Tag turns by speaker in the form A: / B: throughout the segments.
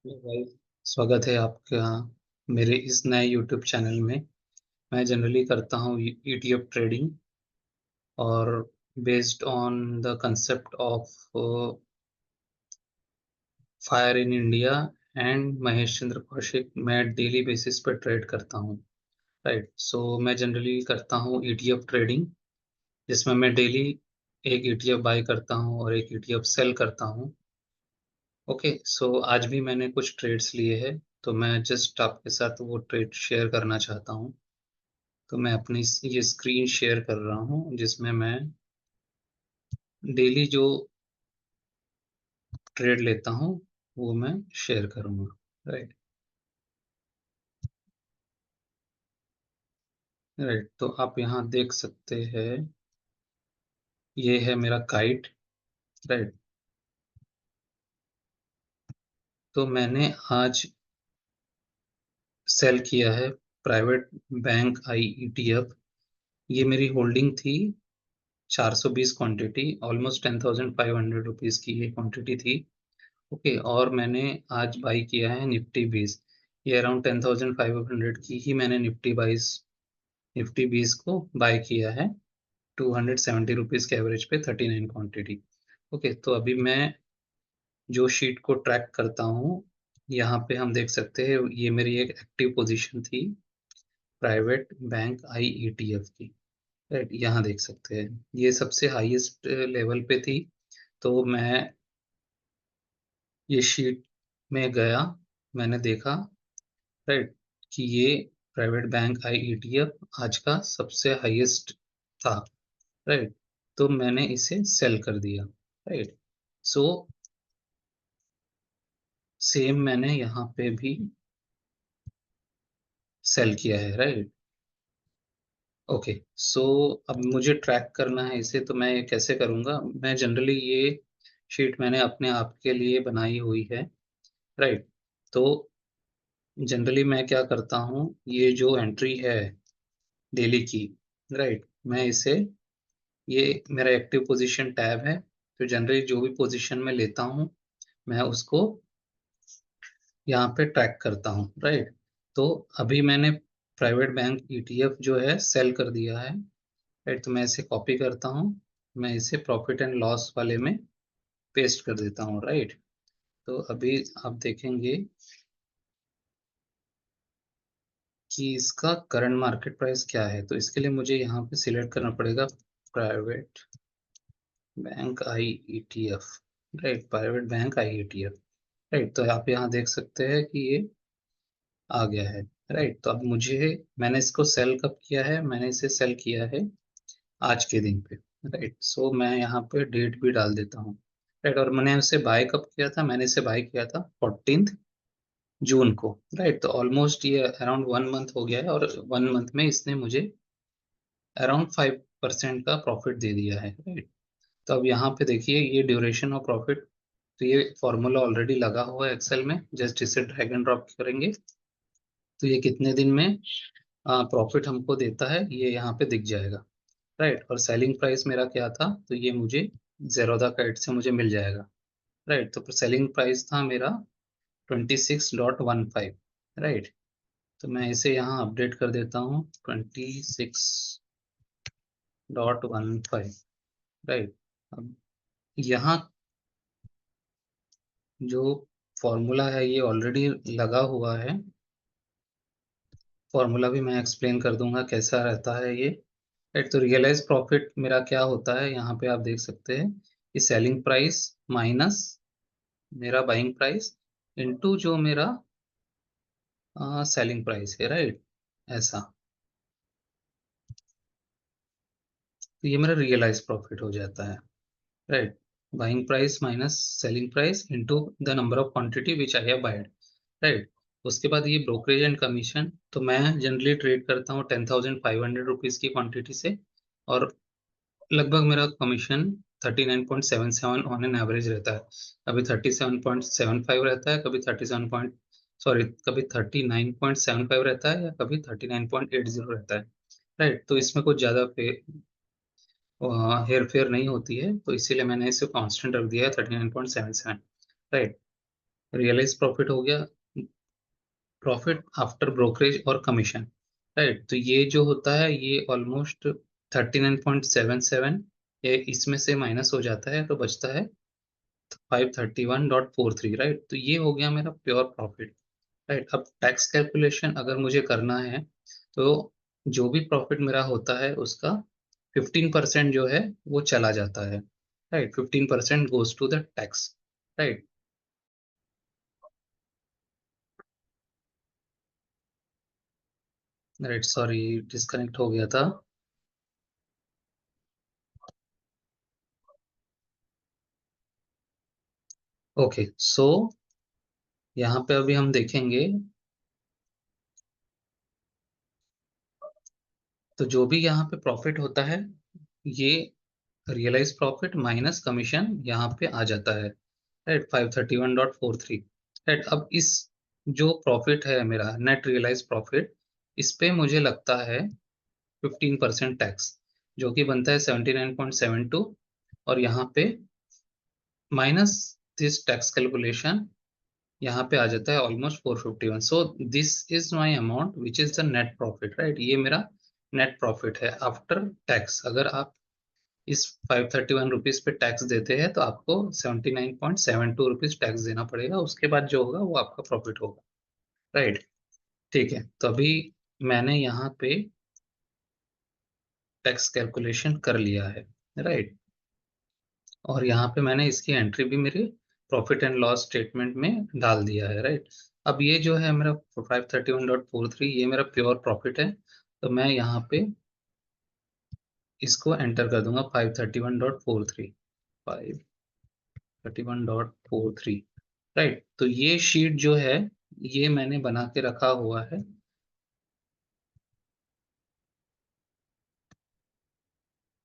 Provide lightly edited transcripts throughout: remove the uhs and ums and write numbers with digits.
A: भाई, स्वागत है आपका मेरे इस नए YouTube चैनल में। मैं जनरली करता हूँ ETF ट्रेडिंग और based on the concept of fire in India and Mahesh Chandra Kaushik मैं डेली बेसिस पे ट्रेड करता हूँ। राइट, सो मैं जनरली करता हूँ ETF ट्रेडिंग, जिसमें मैं डेली एक ETF बाय करता हूँ और एक ETF सेल करता हूँ। ओके, सो आज भी मैंने कुछ ट्रेड्स लिए हैं, तो मैं जस्ट आपके साथ वो ट्रेड शेयर करना चाहता हूँ। तो मैं अपनी ये स्क्रीन शेयर कर रहा हूँ, जिसमें मैं डेली जो ट्रेड लेता हूँ वो मैं शेयर करूँगा। राइट। राइट, तो आप यहाँ देख सकते हैं, ये है मेरा काइट। राइट, तो मैंने आज सेल किया है प्राइवेट बैंक IETF। ये मेरी होल्डिंग थी 420 क्वांटिटी, ऑलमोस्ट 10,500 रुपीज़ की ये क्वांटिटी थी। ओके, और मैंने आज बाई किया है निफ्टी 20। ये अराउंड 10,500 की ही मैंने निफ्टी 20 को बाय किया है 270 रुपीज़ के एवरेज पे 39 क्वांटिटी। ओके, तो अभी मैं जो शीट को ट्रैक करता हूँ, यहाँ पे हम देख सकते हैं ये मेरी एक एक्टिव पोजीशन थी प्राइवेट बैंक IETF की। राइट, यहाँ देख सकते हैं ये सबसे हाईएस्ट लेवल पे थी। तो मैं ये शीट में गया, मैंने देखा, राइट, कि ये प्राइवेट बैंक IETF आज का सबसे हाईएस्ट था। राइट, तो मैंने इसे सेल कर दिया। राइट, सो सेम मैंने यहाँ पे भी सेल किया है। राइट, ओके, सो अब मुझे ट्रैक करना है इसे, तो मैं ये कैसे करूँगा? मैं जनरली ये शीट मैंने अपने आप के लिए बनाई हुई है। राइट, तो जनरली मैं क्या करता हूँ, ये जो एंट्री है डेली की, राइट, मैं इसे, ये मेरा एक्टिव पोजीशन टैब है, तो जनरली जो भी पोजीशन में लेता हूँ मैं उसको यहाँ पे ट्रैक करता हूँ। राइट, तो अभी मैंने प्राइवेट बैंक ETF जो है सेल कर दिया है। राइट, तो मैं इसे कॉपी करता हूँ, मैं इसे प्रॉफिट एंड लॉस वाले में पेस्ट कर देता हूँ। राइट, तो अभी आप देखेंगे कि इसका करंट मार्केट प्राइस क्या है। तो इसके लिए मुझे यहाँ पे सिलेक्ट करना पड़ेगा private bank IETF। Right, private bank IETF। Right, तो आप यहाँ देख सकते हैं कि ये आ गया है। राइट, तो अब मुझे, मैंने इसको सेल कब किया है? मैंने इसे सेल किया है आज के दिन पे। राइट, सो मैं यहाँ पे डेट भी डाल देता हूँ। राइट, और मैंने उसे बाय कब किया था? मैंने इसे बाय किया था 14 जून को। राइट, तो ऑलमोस्ट ये अराउंड 1 मंथ हो गया है, और 1 मंथ में इसने मुझे अराउंड 5% का प्रॉफिट दे दिया है। राइट, तो अब यहाँ पे देखिए ये ड्यूरेशन ऑफ प्रॉफिट, तो ये फॉर्मूला ऑलरेडी लगा हुआ है एक्सेल में, जस्ट इसे ड्रैग एंड ड्रॉप करेंगे तो ये कितने दिन में प्रॉफिट हमको देता है ये यहाँ पे दिख जाएगा। राइट, और सेलिंग प्राइस मेरा क्या था? तो ये मुझे जेरोदा काइट से मुझे मिल जाएगा। राइट, तो सेलिंग प्राइस था मेरा 26.15। राइट, तो मैं इसे यहाँ अपडेट कर देता हूँ 26.15। राइट, अब यहाँ जो फॉर्मूला है ये ऑलरेडी लगा हुआ है। फॉर्मूला भी मैं एक्सप्लेन कर दूंगा कैसा रहता है ये। राइट, तो रियलाइज प्रॉफिट मेरा क्या होता है, यहाँ पे आप देख सकते हैं कि सेलिंग प्राइस माइनस मेरा बाइंग प्राइस इनटू जो मेरा सेलिंग प्राइस है। राइट, ऐसा, तो ये मेरा रियलाइज प्रॉफिट हो जाता है। Right, buying price minus selling price into the number of quantity which I have wide. Right, उसके बाद ये ब्रोकरेज एंड कमीशन, तो मैं जनरली ट्रेड करता हूँ 10,500 रुपीज़ की क्वांटिटी से, और लगभग मेरा कमीशन 39.77 ऑन एन एवरेज रहता है। कभी 37.75 रहता है, कभी 37 पॉइंट, सॉरी, कभी 39.75 रहता है, या कभी 39.80 रहता है। राइट, तो इसमें कुछ ज़्यादा हेर फेर नहीं होती है, तो इसीलिए मैंने इसे कांस्टेंट रख दिया है 39.77। राइट, रियलाइज प्रॉफिट हो गया, प्रॉफिट आफ्टर ब्रोकरेज और कमीशन, राइट। तो ये जो होता है ये ऑलमोस्ट 39.77, ये इसमें से माइनस हो जाता है तो बचता है 531.43, राइट। तो ये हो गया मेरा प्योर प्रॉफिट, राइट। अब टैक्स कैलकुलेशन अगर मुझे करना है तो जो भी प्रॉफिट मेरा होता है उसका 15% जो है वो चला जाता है, right. 15% goes to the tax, right. Right, sorry, disconnect हो गया था। ओके, सो यहाँ पे अभी हम देखेंगे, तो जो भी यहाँ पे प्रॉफिट होता है ये रियलाइज प्रॉफिट माइनस कमीशन यहाँ पे आ जाता है, राइट। 531.43, राइट। अब इस जो प्रॉफिट है मेरा नेट रियलाइज प्रॉफिट, इस पे मुझे लगता है 15% टैक्स, जो कि बनता है 79.72, और यहाँ पे माइनस दिस टैक्स कैलकुलेशन यहाँ पे आ जाता है almost 451। So this is my amount which is the net profit, right. ये मेरा नेट प्रॉफिट है आफ्टर टैक्स। अगर आप इस 531 रुपीज पे टैक्स देते हैं तो आपको 79.72 रुपीज टैक्स देना पड़ेगा, उसके बाद जो होगा वो आपका प्रॉफिट होगा, राइट। ठीक है, तो अभी मैंने यहाँ पे टैक्स कैलकुलेशन कर लिया है, राइट। और यहाँ पे मैंने इसकी एंट्री भी मेरे प्रॉफिट एंड लॉस स्टेटमेंट में डाल दिया है, राइट। अब ये जो है मेरा 531.43, ये मेरा प्योर प्रॉफिट है, तो मैं यहाँ पे इसको एंटर कर दूंगा, 531.43, 531.43, राइट। तो ये शीट जो है ये मैंने बना के रखा हुआ है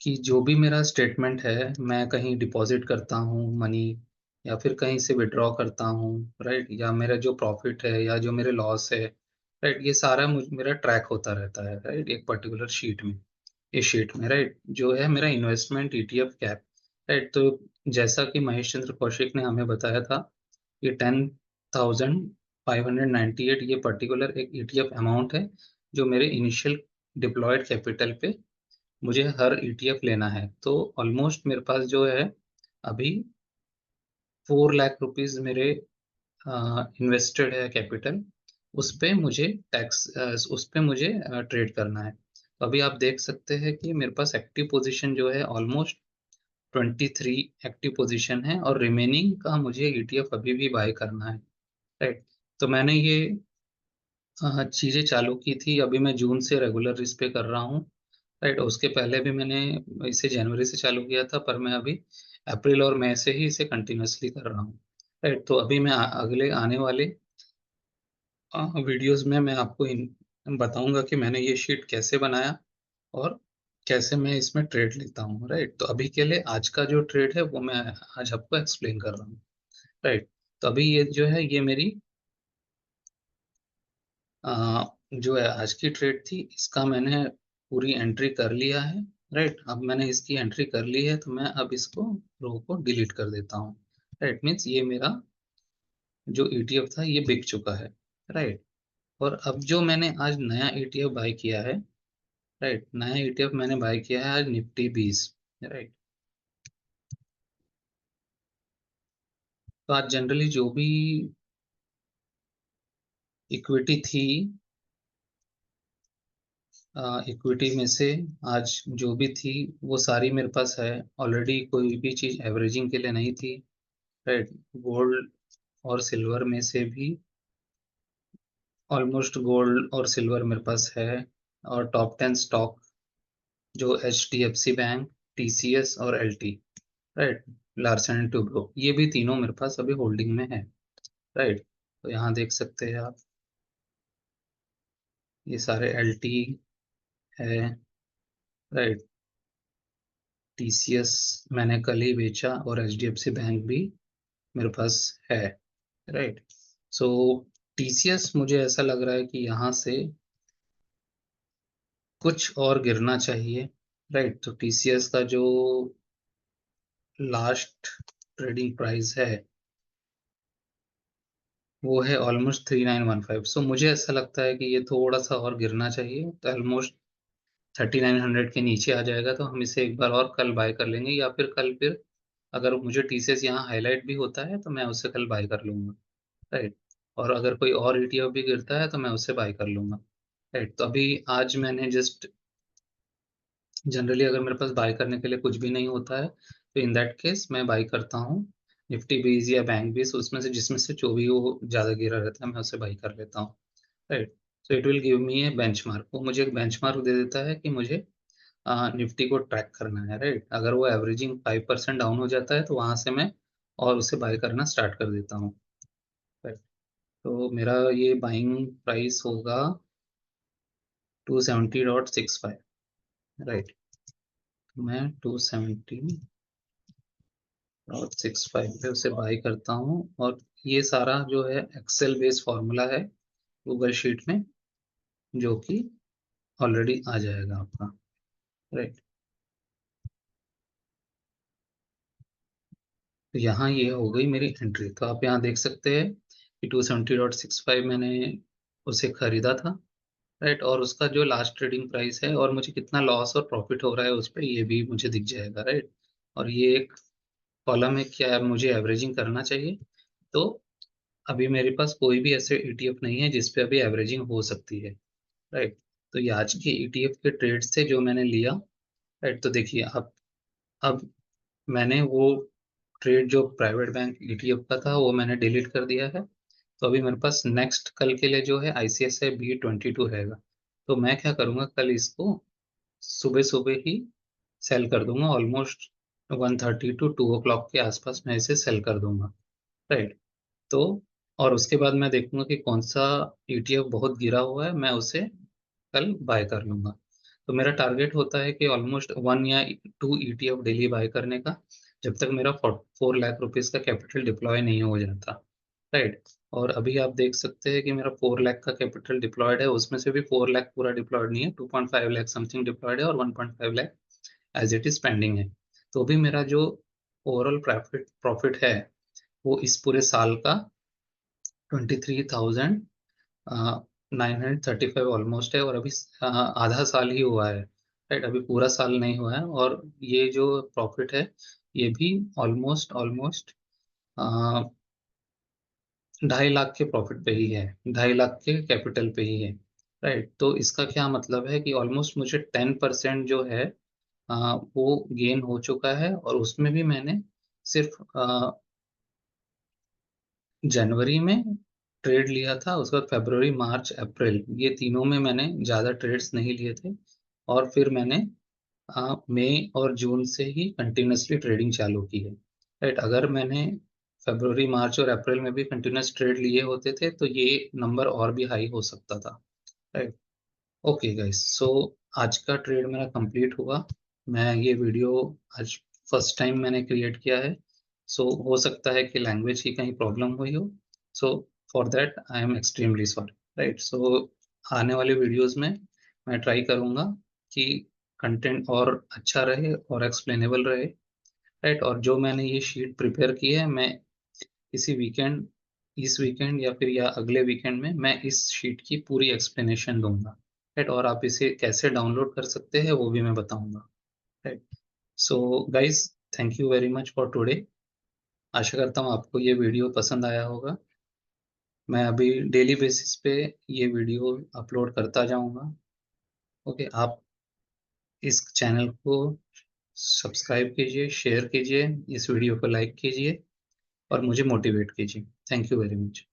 A: कि जो भी मेरा स्टेटमेंट है, मैं कहीं डिपॉजिट करता हूँ मनी या फिर कहीं से विड्रॉ करता हूँ, राइट, या मेरा जो प्रॉफिट है या जो मेरे लॉस है, राइट, ये सारा मेरा ट्रैक होता रहता है, राइट, एक पर्टिकुलर शीट में, इस शीट में, राइट, जो है मेरा इन्वेस्टमेंट ईटीएफ कैप, राइट। तो जैसा कि महेश चंद्र कौशिक ने हमें बताया था, ये 10,598 ये पर्टिकुलर एक ईटीएफ अमाउंट है जो मेरे इनिशियल डिप्लॉयड कैपिटल पे मुझे हर ईटीएफ लेना है। तो ऑलमोस्ट मेरे पास जो है अभी 4 लाख रुपीज मेरे इन्वेस्टेड है कैपिटल, उस पे मुझे टैक्स, उस पे मुझे ट्रेड करना है। तो अभी आप देख सकते हैं कि मेरे पास एक्टिव पोजीशन जो है ऑलमोस्ट 23 एक्टिव पोजीशन है, और रिमेनिंग का मुझे ईटीएफ अभी भी बाय करना है, राइट। तो मैंने ये चीजें चालू की थी, अभी मैं जून से रेगुलर इस पे कर रहा हूँ, राइट। उसके पहले भी मैंने इसे जनवरी से चालू किया था, पर मैं अभी अप्रैल और मई से ही इसे कंटिन्यूअसली कर रहा हूँ, राइट। तो अभी मैं अगले आने वाले वीडियोस में मैं आपको बताऊंगा कि मैंने ये शीट कैसे बनाया और कैसे मैं इसमें ट्रेड लेता हूँ, राइट। तो अभी के लिए आज का जो ट्रेड है वो मैं आज आपको एक्सप्लेन कर रहा हूँ, राइट। तो अभी ये जो है ये मेरी जो है आज की ट्रेड थी, इसका मैंने पूरी एंट्री कर लिया है, राइट। अब मैंने इसकी एंट्री कर ली है तो मैं अब इसको रो को डिलीट कर देता हूँ, राइट। मीन्स ये मेरा जो ईटीएफ था ये बिक चुका है, राइट। और अब जो मैंने आज नया ईटीएफ बाय किया है, राइट, नया ईटीएफ मैंने बाय किया है आज निफ्टी 20, राइट। तो आज जनरली जो भी इक्विटी थी, इक्विटी में से आज जो भी थी वो सारी मेरे पास है ऑलरेडी, कोई भी चीज एवरेजिंग के लिए नहीं थी, राइट। गोल्ड और सिल्वर में से भी ऑलमोस्ट गोल्ड और सिल्वर मेरे पास है, और टॉप 10 स्टॉक जो H D F C bank, TCS और L T, right, Larsen and Toubro, ये भी तीनों मेरे पास अभी होल्डिंग में है, राइट। तो यहाँ देख सकते हैं आप, ये सारे एल टी है, राइट। टीसीएस मैंने कल ही बेचा, और H D F C bank भी मेरे पास है, राइट। सो टीसीएस मुझे ऐसा लग रहा है कि यहाँ से कुछ और गिरना चाहिए, राइट। तो टीसीएस का जो लास्ट ट्रेडिंग प्राइस है वो है ऑलमोस्ट 3915। सो मुझे ऐसा लगता है कि ये थोड़ा सा और गिरना चाहिए, तो ऑलमोस्ट 3900 के नीचे आ जाएगा तो हम इसे एक बार और कल बाय कर लेंगे, या फिर कल फिर अगर मुझे टीसीएस यहाँ हाईलाइट भी होता है तो मैं उसे कल बाय कर लूंगा, राइट। और अगर कोई और ईटीएफ भी गिरता है तो मैं उसे बाय कर लूंगा, राइट। तो अभी आज मैंने जस्ट, जनरली अगर मेरे पास बाय करने के लिए कुछ भी नहीं होता है तो इन दैट केस मैं बाय करता हूँ निफ्टी बीज या बैंक बीज, उसमें से जिसमें से जो भी वो ज़्यादा गिरा रहता है मैं उसे बाय कर लेता हूँ, right. So it will give me A benchmark, वो मुझे एक बेंचमार्क दे देता है कि मुझे निफ्टी को ट्रैक करना है, राइट। अगर वो एवरेजिंग 5% डाउन हो जाता है तो वहां से मैं और उसे बाय करना स्टार्ट कर देता हूँ, राइट। तो मेरा ये बाइंग प्राइस होगा 270.65, राइट। मैं 270.65 पे उसे बाय करता हूँ, और ये सारा जो है एक्सेल बेस्ड फॉर्मूला है गूगल शीट में, जो कि ऑलरेडी आ जाएगा आपका, राइट। तो यहाँ ये हो गई मेरी एंट्री, तो आप यहाँ देख सकते हैं कि 270.65 मैंने उसे खरीदा था, राइट। और उसका जो लास्ट ट्रेडिंग प्राइस है और मुझे कितना लॉस और प्रॉफिट हो रहा है उस पर, ये भी मुझे दिख जाएगा, राइट। और ये एक कॉलम है, क्या है, मुझे एवरेजिंग करना चाहिए। तो अभी मेरे पास कोई भी ऐसे ईटीएफ नहीं है जिसपे अभी एवरेजिंग हो सकती है, राइट। तो ये आज के ईटीएफ के ट्रेड्स थे जो मैंने लिया, राइट। तो देखिए अब मैंने वो ट्रेड जो प्राइवेट बैंक ईटीएफ का था वो मैंने डिलीट कर दिया है। तो अभी मेरे पास नेक्स्ट कल के लिए जो है ICICI B22 रहेगा। तो मैं क्या करूँगा, कल इसको सुबह सुबह ही सेल कर दूंगा, ऑलमोस्ट 1:30 to 2 o'clock के आसपास मैं इसे सेल कर दूंगा, राइट। तो और उसके बाद मैं देखूंगा कि कौन सा ईटीएफ बहुत गिरा हुआ है, मैं उसे कल बाय कर लूंगा। तो मेरा टारगेट होता है कि ऑलमोस्ट 1 या 2 ईटीएफ डेली बाय करने का, जब तक मेरा 4 लाख रुपीज का कैपिटल डिप्लॉय नहीं हो जाता, राइट। और अभी आप देख सकते हैं कि मेरा 4 लाख का कैपिटल डिप्लॉयड है, उसमें से भी 4 लाख पूरा डिप्लॉयड नहीं है, 2.5 लाख समथिंग डिप्लॉयड है और 1.5 lakh as it is pending है। तो भी मेरा जो ओवरऑल प्रॉफिट प्रॉफिट है वो इस पूरे साल का 23,935 ऑलमोस्ट है, और अभी आधा साल ही हुआ है, राइट। अभी पूरा साल नहीं हुआ है, और ये जो प्रॉफिट है ये भी ऑलमोस्ट ऑलमोस्ट 2.5 लाख के प्रॉफिट पे ही है, 2.5 लाख के कैपिटल पे ही है, राइट। तो इसका क्या मतलब है कि ऑलमोस्ट मुझे 10% जो है वो गेन हो चुका है, और उसमें भी मैंने सिर्फ जनवरी में ट्रेड लिया था, उसके बाद फरवरी मार्च अप्रैल ये तीनों में मैंने ज़्यादा ट्रेड्स नहीं लिए थे, और फिर मैंने मई और जून से ही कंटिन्यूसली ट्रेडिंग चालू की है, राइट। अगर मैंने फरवरी मार्च और अप्रैल में भी कंटिन्यूस ट्रेड लिए होते थे तो ये नंबर और भी हाई हो सकता था, राइट। ओके गाइस, सो आज का ट्रेड मेरा कंप्लीट हुआ। मैं ये वीडियो आज फर्स्ट टाइम मैंने क्रिएट किया है, सो हो सकता है कि लैंग्वेज की कहीं प्रॉब्लम हुई हो, so for that I am extremely sorry, right. So आने वाले वीडियोस में मैं ट्राई करूँगा कि कंटेंट और अच्छा रहे और एक्सप्लेनेबल रहे, राइट। और जो मैंने ये शीट प्रिपेयर की है, मैं इसी वीकेंड इस वीकेंड या फिर या अगले वीकेंड में मैं इस शीट की पूरी एक्सप्लेनेशन दूंगा, राइट। और आप इसे कैसे डाउनलोड कर सकते हैं वो भी मैं बताऊंगा, right. So guys, thank you very much for today. आशा करता हूँ आपको ये वीडियो पसंद आया होगा। मैं अभी डेली बेसिस पे ये वीडियो अपलोड करता जाऊंगा। ओके, आप इस चैनल को सब्सक्राइब कीजिए, शेयर कीजिए, इस वीडियो को लाइक कीजिए और मुझे मोटिवेट कीजिए। Thank you very much.